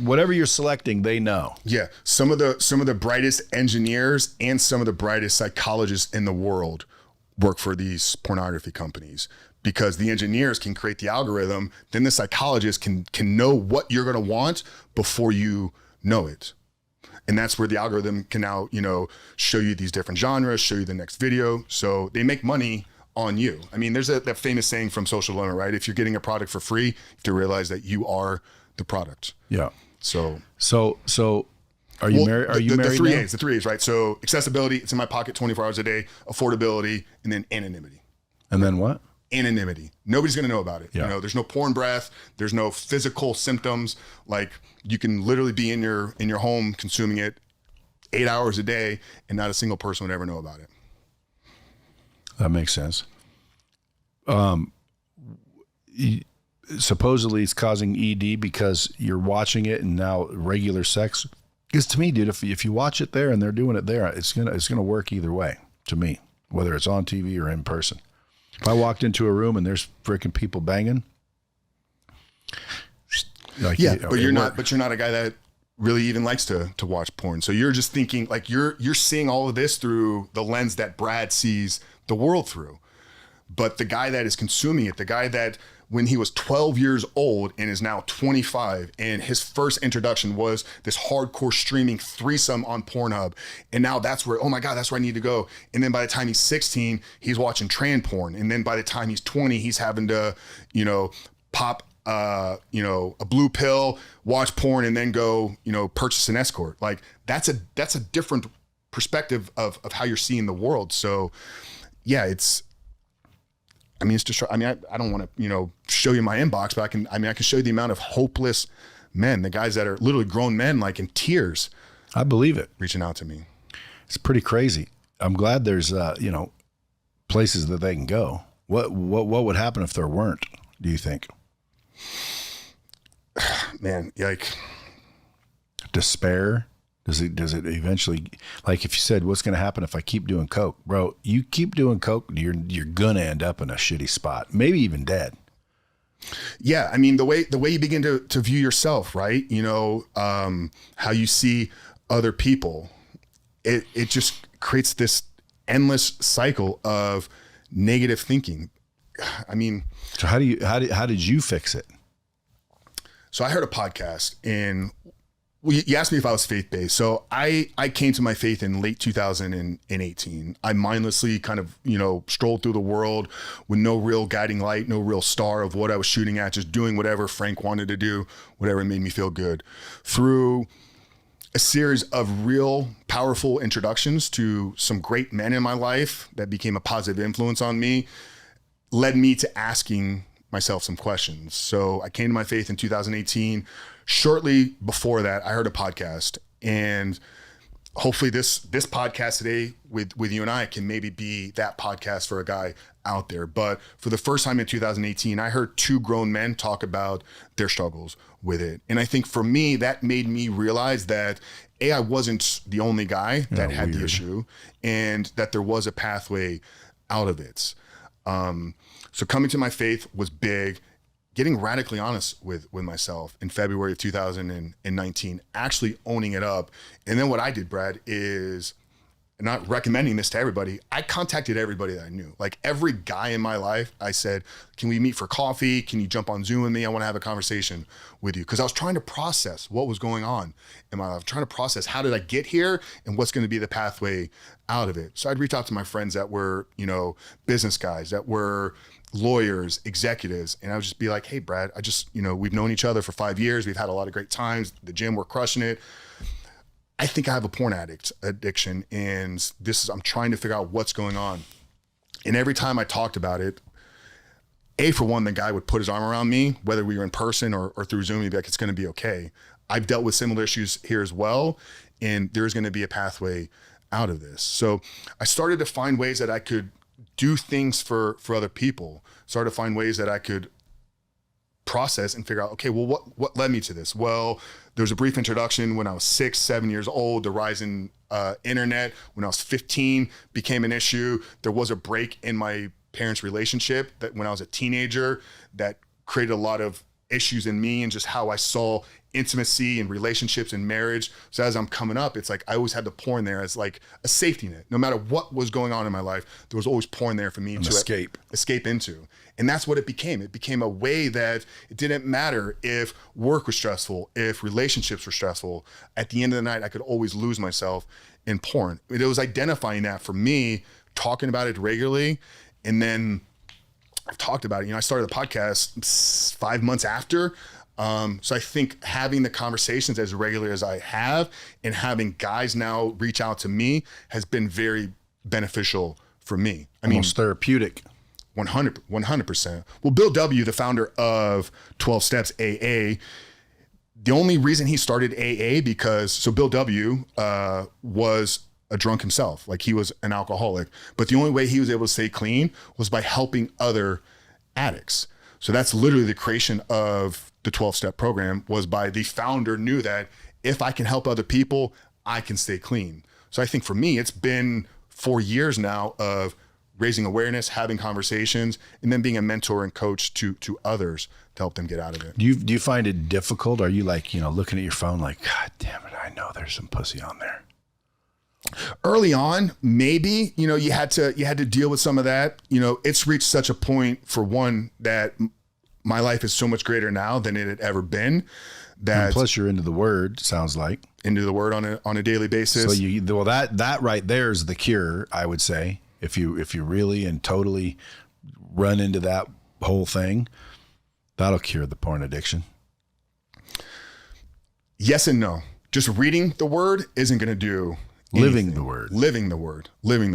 whatever you're selecting, they know. Yeah. Some of the brightest engineers and some of the brightest psychologists in the world work for these pornography companies. Because the engineers can create the algorithm, then the psychologist can know what you're going to want before you know it. And that's where the algorithm can now, show you these different genres, show you the next video. So they make money on you. I mean, there's that famous saying from Social Dilemma, right? If you're getting a product for free, you have to realize that you are the product. Yeah. So are you married? Are you married? The 3 A's, right? So accessibility, it's in my pocket 24 hours a day, affordability, and then anonymity. And then what? Anonymity. Nobody's going to know about it. Yeah. There's no porn breath. There's no physical symptoms. Like, you can literally be in your home consuming it 8 hours a day, and not a single person would ever know about it. That makes sense. Supposedly it's causing ED because you're watching it, and now regular sex. Because to me, dude, if you watch it there and they're doing it there, it's gonna work either way. To me, whether it's on TV or in person. If I walked into a room and there's freaking people banging, but you're not a guy that really even likes to watch porn. So you're just thinking, like, you're seeing all of this through the lens that Brad sees the world through. But the guy that is consuming it, the guy that when he was 12 years old and is now 25, and his first introduction was this hardcore streaming threesome on Pornhub, and now that's where, oh my God, that's where I need to go. And then by the time he's 16, he's watching trans porn, and then by the time he's 20, he's having to, pop a blue pill, watch porn, and then go, purchase an escort. Like, that's a different perspective of how you're seeing the world. So yeah, it's just, I don't want to, show you my inbox, but I can show you the amount of hopeless men, the guys that are literally grown men, like in tears. I believe it. Reaching out to me. It's pretty crazy. I'm glad there's, places that they can go. What would happen if there weren't, do you think? Man, like, despair. Does it eventually, like, if you said, what's going to happen if I keep doing coke, bro, you keep doing coke, you're going to end up in a shitty spot, maybe even dead. Yeah. I mean, the way you begin to view yourself, right? How you see other people, it just creates this endless cycle of negative thinking. I mean, so how did you fix it? So I heard a podcast, and Well, you asked me if I was faith-based. So I came to my faith in late 2018. I mindlessly kind of, strolled through the world with no real guiding light, no real star of what I was shooting at, just doing whatever Frank wanted to do, whatever made me feel good. Through a series of real powerful introductions to some great men in my life that became a positive influence on me, led me to asking myself some questions. So I came to my faith in 2018. Shortly before that, I heard a podcast, and hopefully this podcast today with you and I can maybe be that podcast for a guy out there. But for the first time in 2018, I heard two grown men talk about their struggles with it. And I think for me, that made me realize that I wasn't the only guy that had the issue, and that there was a pathway out of it. So coming to my faith was big. Getting radically honest with myself in February of 2019, actually owning it up. And then what I did, Brad, is not recommending this to everybody. I contacted everybody that I knew. Like every guy in my life, I said, can we meet for coffee? Can you jump on Zoom with me? I want to have a conversation with you. Because I was trying to process what was going on in my life. I was trying to process how did I get here and what's going to be the pathway out of it. So I'd reach out to my friends that were, business guys, that were lawyers, executives, and I would just be like, hey, Brad, we've known each other for 5 years. We've had a lot of great times. The gym, we're crushing it. I think I have a porn addiction, and I'm trying to figure out what's going on. And every time I talked about it, for one, the guy would put his arm around me, whether we were in person or through Zoom, he'd be like, it's going to be okay. I've dealt with similar issues here as well, and there's going to be a pathway out of this. So I started to find ways that I could do things for other people, started to find ways that I could process and figure out, okay, well, what led me to this? Well, there was a brief introduction when I was 6, 7 years old. The rise in internet when I was 15 became an issue. There was a break in my parents' relationship that when I was a teenager that created a lot of issues in me and just how I saw intimacy and relationships and marriage. So as I'm coming up, it's like I always had the porn there as like a safety net. No matter what was going on in my life, there was always porn there for me to escape into. And that's what it became. It became a way that it didn't matter if work was stressful, if relationships were stressful. At the end of the night, I could always lose myself in porn. It was identifying that for me, talking about it regularly, and then I've talked about it. I started the podcast 5 months after. So I think having the conversations as regular as I have and having guys now reach out to me has been very beneficial for me. Almost therapeutic. 100%. Well, Bill W., the founder of 12 Steps AA, the only reason he started AA so Bill W. Was a drunk himself. Like he was an alcoholic, but the only way he was able to stay clean was by helping other addicts. So that's literally the creation of the 12-step program, was by the founder knew that if I can help other people, I can stay clean. So I think for me, it's been 4 years now of raising awareness, having conversations, and then being a mentor and coach to others to help them get out of it. Do you find it difficult? Are you like, looking at your phone like, God damn it, I know there's some pussy on there? Early on, maybe, you had to deal with some of that. It's reached such a point, for one, that my life is so much greater now than it had ever been. That, and plus you're into the word, sounds like. Into the word on a daily basis. So that right there is the cure, I would say. If you really and totally run into that whole thing, that'll cure the porn addiction. Yes and no. Just reading the word isn't going to do living anything. living the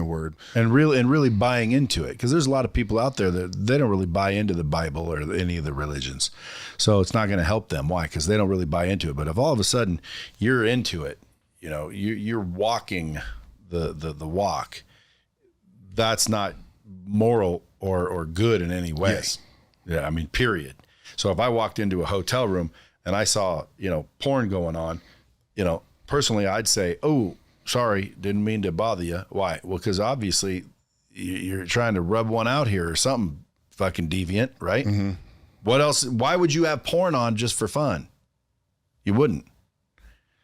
word, and really buying into it. Because there's a lot of people out there that they don't really buy into the Bible or any of the religions, so it's not going to help them. Why? Because they don't really buy into it. But if all of a sudden you're into it, you're walking the walk. That's not moral or good in any way. Yes. Yeah, period. So if I walked into a hotel room and I saw, porn going on, personally, I'd say, oh, sorry, didn't mean to bother you. Why? Well, because obviously you're trying to rub one out here or something fucking deviant, right? Mm-hmm. What else? Why would you have porn on just for fun? You wouldn't.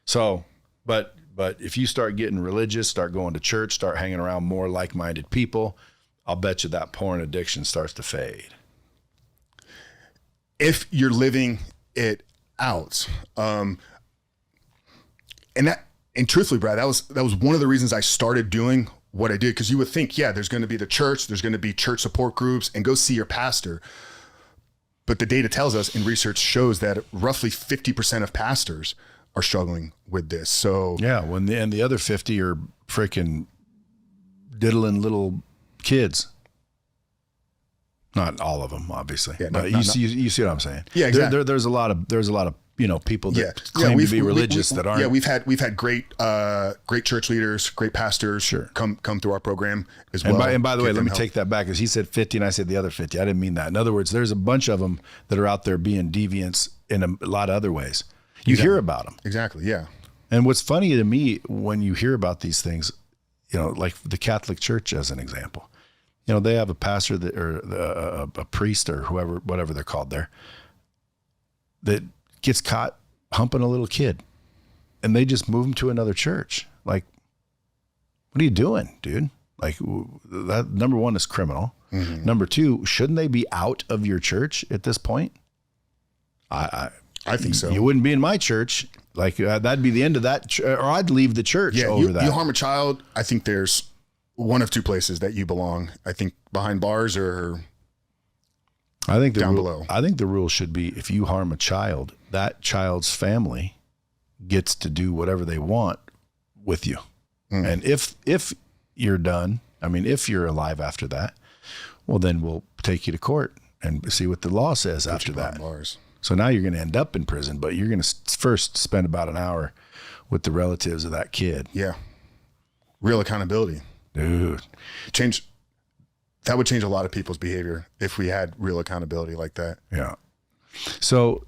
So, but if you start getting religious, start going to church, start hanging around more like-minded people, I'll bet you that porn addiction starts to fade. If you're living it out. and truthfully, Brad, that was one of the reasons I started doing what I did. Because you would think, yeah, there's going to be the church, there's going to be church support groups, and go see your pastor. But the data tells us, and research shows, that roughly 50% of pastors are struggling with this. So yeah, and the other 50 are freaking diddling little kids. Not all of them, obviously. Yeah, but you see what I'm saying? Yeah, exactly. There's a lot of people that claim to be religious that aren't. Yeah, we've had great church leaders, great pastors come through our program as well. And by the way, let me take that back, because he said 50 and I said the other 50. I didn't mean that. In other words, there's a bunch of them that are out there being deviants in a lot of other ways. You hear about them. Exactly. Yeah. And what's funny to me when you hear about these things, like the Catholic Church as an example, they have a pastor or a priest or whatever they're called there, that gets caught humping a little kid, and they just move him to another church. Like, what are you doing, dude? Like, that, number one, is criminal. Mm-hmm. Number two, shouldn't they be out of your church at this point? I think so. You wouldn't be in my church. Like, that'd be the end of that, or I'd leave the church over that. You harm a child, I think there's one of two places that you belong. I think behind bars, or I think down below. I think the rule should be, if you harm a child, that child's family gets to do whatever they want with you. Mm. And if you're done, if you're alive after that, well, then we'll take you to court and see what the law says after that. Bars. So now you're going to end up in prison, but you're going to first spend about an hour with the relatives of that kid. Yeah. Real accountability. Dude. That would change a lot of people's behavior if we had real accountability like that. Yeah. So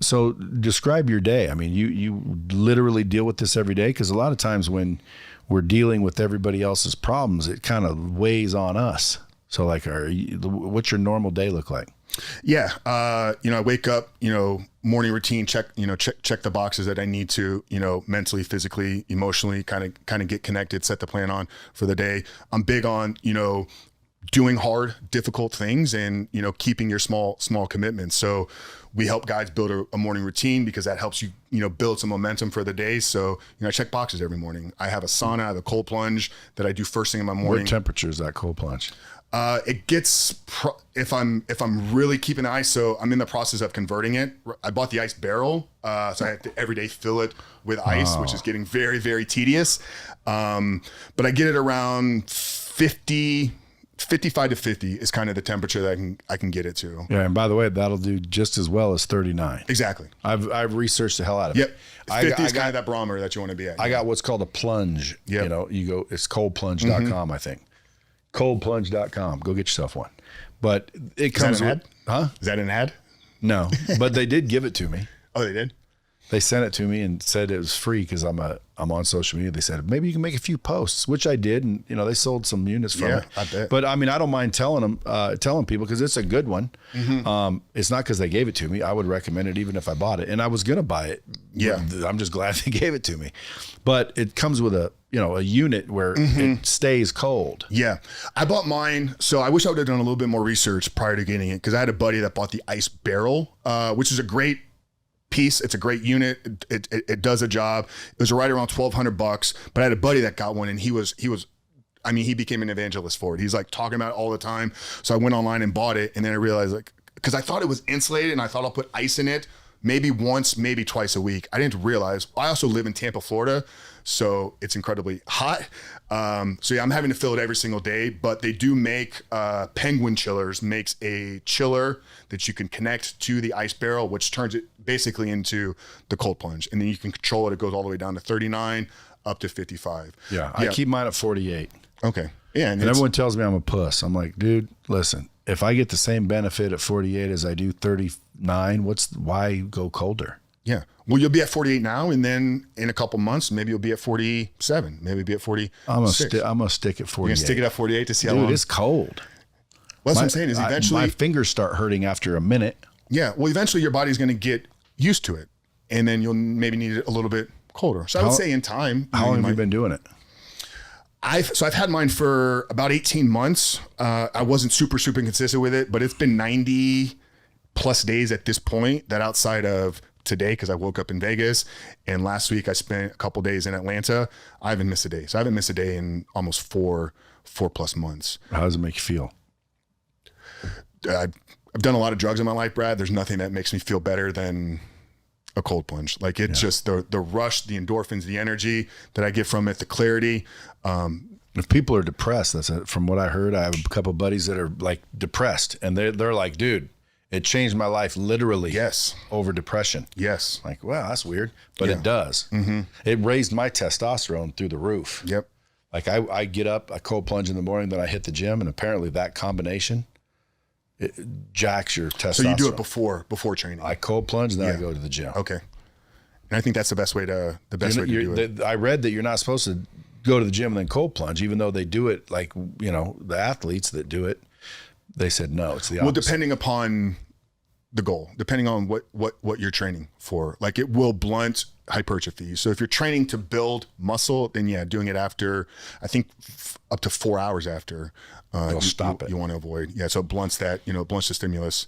describe your day. You literally deal with this every day, because a lot of times when we're dealing with everybody else's problems, it kind of weighs on us. So what's your normal day look like? Yeah. I wake up, morning routine, check the boxes that I need to, mentally, physically, emotionally, kind of get connected, set the plan on for the day. I'm big on, doing hard, difficult things, and, keeping your small commitments. So we help guys build a morning routine, because that helps you, build some momentum for the day. So, I check boxes every morning. I have a sauna, I have a cold plunge that I do first thing in my morning. What temperature is that cold plunge? It gets, if I'm really keeping the ice, so I'm in the process of converting it. I bought the ice barrel, so I have to every day fill it with ice, which is getting very, very tedious. But I get it around 55 to 50 is kind of the temperature that I can get it to. Yeah, and by the way, that'll do just as well as 39. Exactly. I've researched the hell out of it. Yep. 50 is kind of that barometer that you want to be at. I got what's called a plunge. Yep. You go, it's coldplunge.com, I think. Coldplunge.com. Go get yourself one. But it comes Is that an ad? Huh? Is that an ad? No, but they did give it to me. Oh, they did? They sent it to me and said it was free, because I'm on social media. They said, maybe you can make a few posts, which I did. And, they sold some units from it. I bet. But I don't mind telling people, because it's a good one. Mm-hmm. It's not because they gave it to me. I would recommend it even if I bought it. And I was going to buy it. Yeah. I'm just glad they gave it to me. But it comes with a unit where it stays cold. Yeah. I bought mine. So I wish I would have done a little bit more research prior to getting it, because I had a buddy that bought the ice barrel, which is a great piece. It's a great unit. It does a job. It was right around $1,200, but I had a buddy that got one, and he became an evangelist for it. He's like talking about it all the time. So I went online and bought it. And then I realized, because I thought it was insulated, and I thought I'll put ice in it maybe once, maybe twice a week. I didn't realize. I also live in Tampa, Florida, so it's incredibly hot. So yeah, I'm having to fill it every single day, but they do make, Penguin Chillers makes a chiller that you can connect to the ice barrel, which turns it basically into the cold plunge. And then you can control it. It goes all the way down to 39 up to 55. Yeah. I keep mine at 48. Okay. Yeah. And everyone tells me I'm a puss. I'm like, dude, listen, if I get the same benefit at 48 as I do 39, why go colder? Yeah. Well, you'll be at 48 now, and then in a couple months, maybe you'll be at 47. Maybe be at 46. I'm gonna stick at 48. You're gonna stick it at 48 to see how long. Dude, it's cold. Well, that's what I'm saying is eventually my fingers start hurting after a minute. Yeah. Well, eventually your body's gonna get used to it, and then you'll maybe need it a little bit colder. So I would say in time. How long have you been doing it? I've had mine for about 18 months. I wasn't super consistent with it, but it's been 90 plus days at this point, that outside of today because I woke up in Vegas, and last week I spent a couple days in Atlanta. I haven't missed a day. So I haven't missed a day in almost four plus months. How does it make you feel? I've done a lot of drugs in my life, Brad. There's nothing that makes me feel better than a cold plunge. Like it's just the rush, the endorphins, the energy that I get from it, the clarity. If people are depressed, from what I heard, I have a couple of buddies that are like depressed, and they're like, dude, it changed my life literally. Yes. Over depression. Yes. Like, wow, that's weird, but it does. Mm-hmm. It raised my testosterone through the roof. Yep. Like I get up, I cold plunge in the morning, then I hit the gym, and apparently that combination it jacks your testosterone. So you do it before training. I cold plunge, and then I go to the gym. Okay. And I think that's the best way to do it. I read that you're not supposed to go to the gym and then cold plunge, even though they do it. Like, you know, the athletes that do it, they said no, it's the opposite. Well, depending upon the goal, depending on what you're training for, like it will blunt hypertrophy. So if you're training to build muscle, then doing it after, I think up to 4 hours after, stop it. You want to avoid. Yeah. So it blunts that, blunts the stimulus.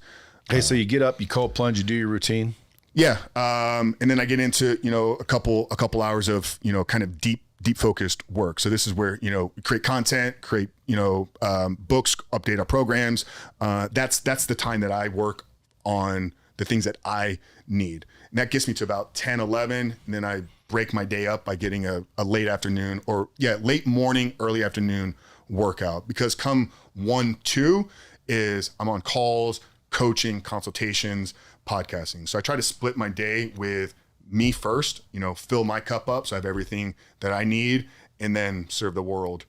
Okay. So you get up, you cold plunge, you do your routine. Yeah. And then I get into, a couple hours of, kind of deep focused work. So this is where, create content, create, books, update our programs. That's the time that I work on the things that I need. And that gets me to about 10, 11. And then I break my day up by getting a late afternoon late morning, early afternoon workout, because come 1, 2 is I'm on calls, coaching, consultations, podcasting. So I try to split my day with me first, fill my cup up so I have everything that I need, and then serve the world,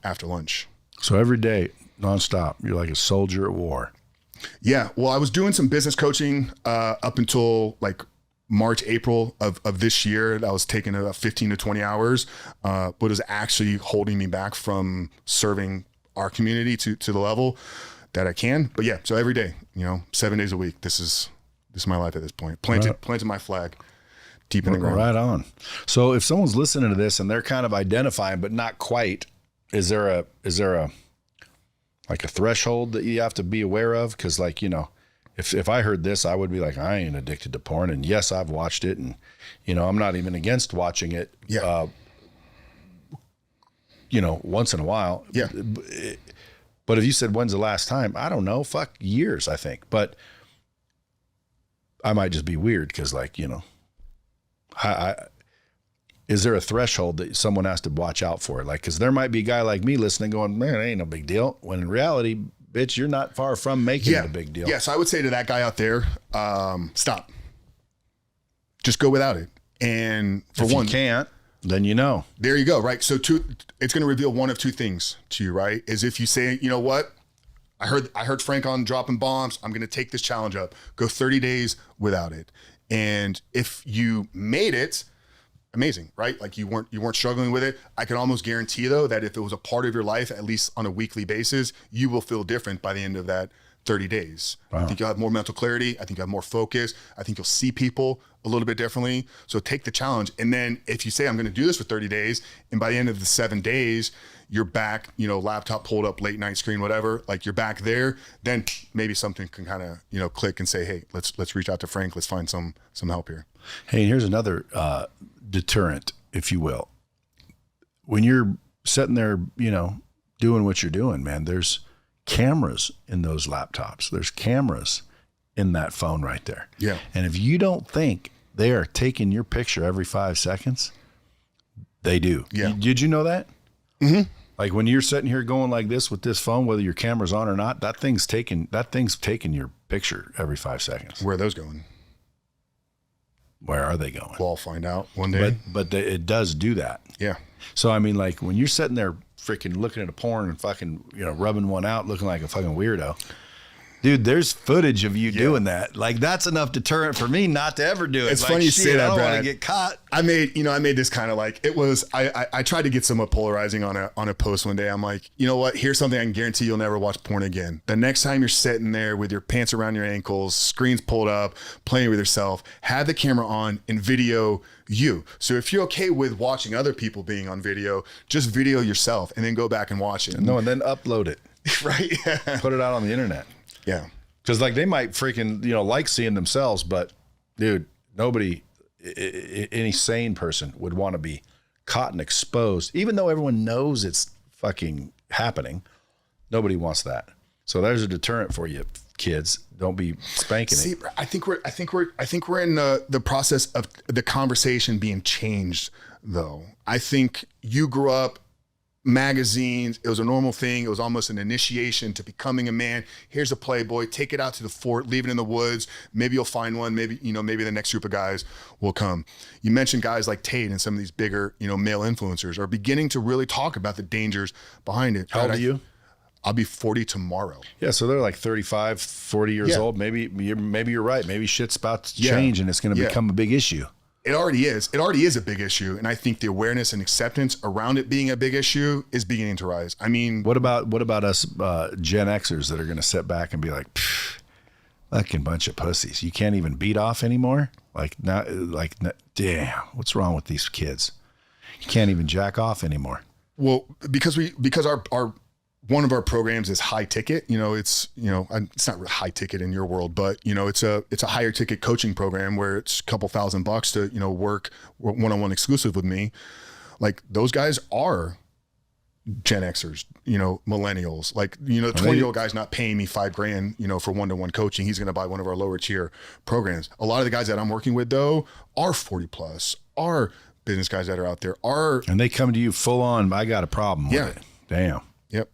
after lunch. So every day, nonstop, you're like a soldier at war. Yeah. Well, I was doing some business coaching up until like March, April of this year. I was taking about 15 to 20 hours, but it was actually holding me back from serving our community to the level that I can. But yeah, so every day, 7 days a week, this is my life at this point. Planted my flag deep in the ground. Right on. So if someone's listening to this and they're kind of identifying, but not quite, is there a like a threshold that you have to be aware of? Because like, if I heard this, I would be like, I ain't addicted to porn. And yes, I've watched it. And, I'm not even against watching it, once in a while. Yeah. But if you said, when's the last time? I don't know. Fuck, years, I think. But I might just be weird because like, is there a threshold that someone has to watch out for? Like, because there might be a guy like me listening going, man, it ain't no big deal. When in reality, bitch, you're not far from making it a big deal. Yeah, so I would say to that guy out there, stop. Just go without it. And if you can't, then There you go, right? So it's going to reveal one of two things to you, right? Is if you say, you know what? I heard Frank on dropping bombs. I'm going to take this challenge up. Go 30 days without it. And if you made it, amazing, right? Like you weren't struggling with it. I can almost guarantee though that if it was a part of your life, at least on a weekly basis, you will feel different by the end of that 30 days. Wow. I think you'll have more mental clarity. I think you'll have more focus. I think you'll see people a little bit differently. So take the challenge. And then if you say, I'm going to do this for 30 days, and by the end of the 7 days, you're back, laptop pulled up, late night screen, whatever, like you're back there, then maybe something can kind of, click and say, hey, let's reach out to Frank. Let's find some help here. Hey, here's another deterrent, if you will. When you're sitting there, doing what you're doing, man, there's cameras in those laptops. There's cameras in that phone right there. Yeah. And if you don't think they are taking your picture every 5 seconds, they do. Yeah. Did you know that? Mm-hmm. Like when you're sitting here going like this with this phone, whether your camera's on or not, that thing's taking your picture every 5 seconds. Where are those going? Where are they going? Well, I'll find out one day. But it does do that. Yeah. So, I mean, like when you're sitting there freaking looking at a porn and fucking, rubbing one out, looking like a fucking weirdo, dude, there's footage of you doing that. Like that's enough deterrent for me not to ever do it. It's like, funny you say that, I don't Brad. want to get caught. I made this kind of like, it was, I tried to get somewhat polarizing on a post one day. I'm like, you know what? Here's something I can guarantee you'll never watch porn again. The next time you're sitting there with your pants around your ankles, screens pulled up, playing with yourself, have the camera on and video you. So if you're okay with watching other people being on video, just video yourself and then go back and watch it. No, and then upload it. Right. Yeah. Put it out on the internet. Yeah. Because like they might freaking, like seeing themselves, but dude, Nobody, any sane person would want to be caught and exposed, even though everyone knows it's fucking happening. Nobody wants that. So there's a deterrent for you, kids. Don't be spanking it. I think we're in the process of the conversation being changed, though. I think you grew up magazines. It was a normal thing. It was almost an initiation to becoming a man. Here's a Playboy. Take it out to the fort. Leave it in the woods. Maybe you'll find one. Maybe the next group of guys will come. You mentioned guys like Tate and some of these bigger, male influencers are beginning to really talk about the dangers behind it. How old are you? I'll be 40 tomorrow. Yeah, so they're like 35, 40 years old. Maybe you're right. Maybe shit's about to change and it's going to become a big issue. It already is. It already is a big issue. And I think the awareness and acceptance around it being a big issue is beginning to rise. I mean, what about us Gen Xers that are going to sit back and be like, fucking bunch of pussies. You can't even beat off anymore? Damn, what's wrong with these kids? You can't even jack off anymore. Well, because our one of our programs is high ticket. It's not really high ticket in your world, but it's a higher ticket coaching program where it's a couple $1,000 to work one-on-one exclusive with me. Like those guys are Gen Xers, millennials. Like the 20-year-old guy's not paying me $5,000, for one-to-one coaching. He's going to buy one of our lower tier programs. A lot of the guys that I'm working with though are 40 plus, are business guys that are out there, and they come to you full on. I got a problem with it. Damn. Yep.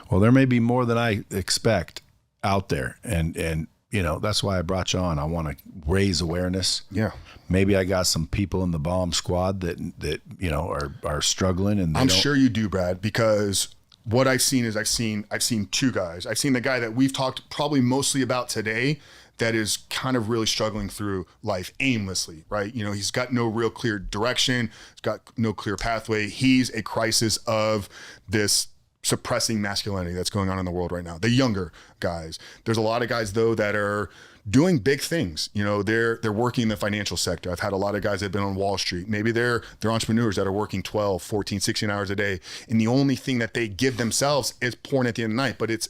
Well, there may be more than I expect out there. And that's why I brought you on. I want to raise awareness. Yeah. Maybe I got some people in the bomb squad that are struggling. And I'm sure you do, Brad, because what I've seen is I've seen two guys. I've seen the guy that we've talked probably mostly about today that is kind of really struggling through life aimlessly, right? He's got no real clear direction. He's got no clear pathway. He's a crisis of this suppressing masculinity that's going on in the world right now. The younger guys. There's a lot of guys though that are doing big things. They're working in the financial sector. I've had a lot of guys that have been on Wall Street. Maybe they're entrepreneurs that are working 12, 14, 16 hours a day. And the only thing that they give themselves is porn at the end of the night, but it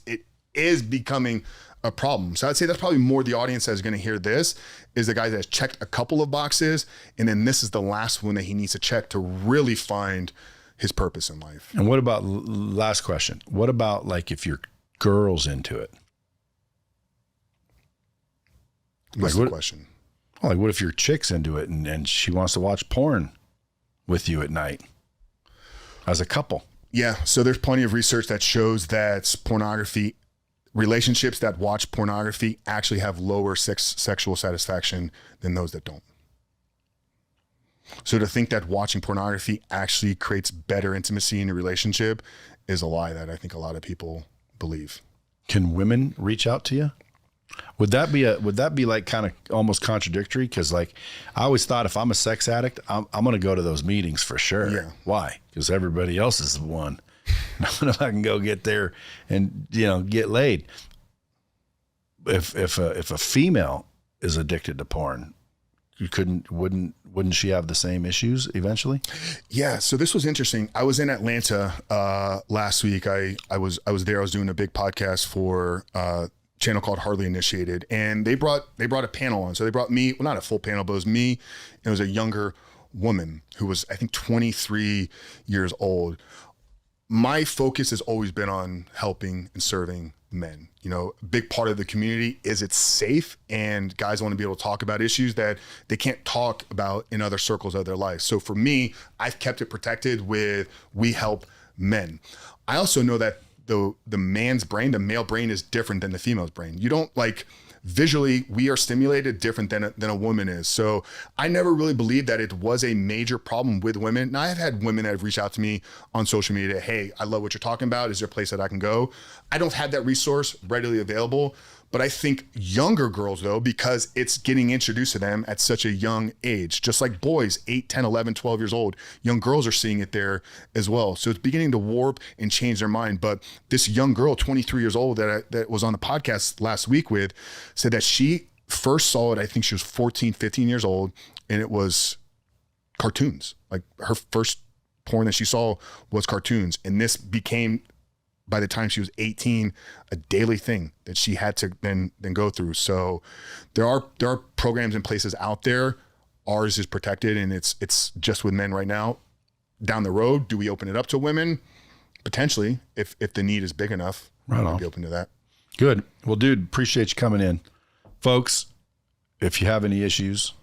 is becoming a problem. So I'd say that's probably more the audience that's going to hear this is the guy that has checked a couple of boxes. And then this is the last one that he needs to check to really find his purpose in life. And what about, last question, what about like if your girl's into it? What's the question? Like what if your chick's into it and she wants to watch porn with you at night as a couple? Yeah. So there's plenty of research that shows that relationships that watch pornography actually have lower sexual satisfaction than those that don't. So to think that watching pornography actually creates better intimacy in a relationship is a lie that I think a lot of people believe. Can women reach out to you? Would that be like kind of almost contradictory? Because like I always thought if I'm a sex addict, I'm going to go to those meetings for sure. Yeah. Why? Because everybody else is the one. If I can go get there and get laid. If a female is addicted to porn, wouldn't she have the same issues eventually? Yeah. So this was interesting. I was in Atlanta last week. I was there. I was doing a big podcast for channel called Hardly Initiated, and they brought a panel on. So they brought me, well, not a full panel, but it was me, and it was a younger woman who was, I think, 23 years old. My focus has always been on helping and serving men. A big part of the community is it's safe, and guys want to be able to talk about issues that they can't talk about in other circles of their life. So for me, I've kept it protected with We Help Men. I also know that the man's brain, the male brain, is different than the female's brain. You don't visually, we are stimulated different than a woman is. So I never really believed that it was a major problem with women. Now I've had women that have reached out to me on social media. Hey, I love what you're talking about. Is there a place that I can go? I don't have that resource readily available, but I think younger girls though, because it's getting introduced to them at such a young age, just like boys, 8, 10, 11, 12 years old, young girls are seeing it there as well. So it's beginning to warp and change their mind. But this young girl, 23 years old that was on the podcast last week with, said that she first saw it, I think she was 14, 15 years old, and it was cartoons. Like her first porn that she saw was cartoons. And this became by the time she was 18, a daily thing that she had to then go through. So there are programs and places out there. Ours is protected, and it's just with men right now. Down the road, do we open it up to women? Potentially, if the need is big enough. Right on. I'd be open to that. Good. Well, dude, appreciate you coming in. Folks, if you have any issues,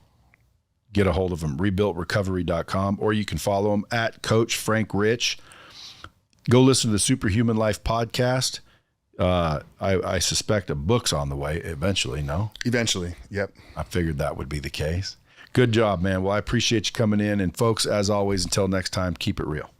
get a hold of him, rebuiltrecovery.com, or you can follow him at Coach Frank Rich. Go listen to the Superhuman Life podcast. I suspect a book's on the way eventually, no? Eventually, yep. I figured that would be the case. Good job, man. Well, I appreciate you coming in. And folks, as always, until next time, keep it real.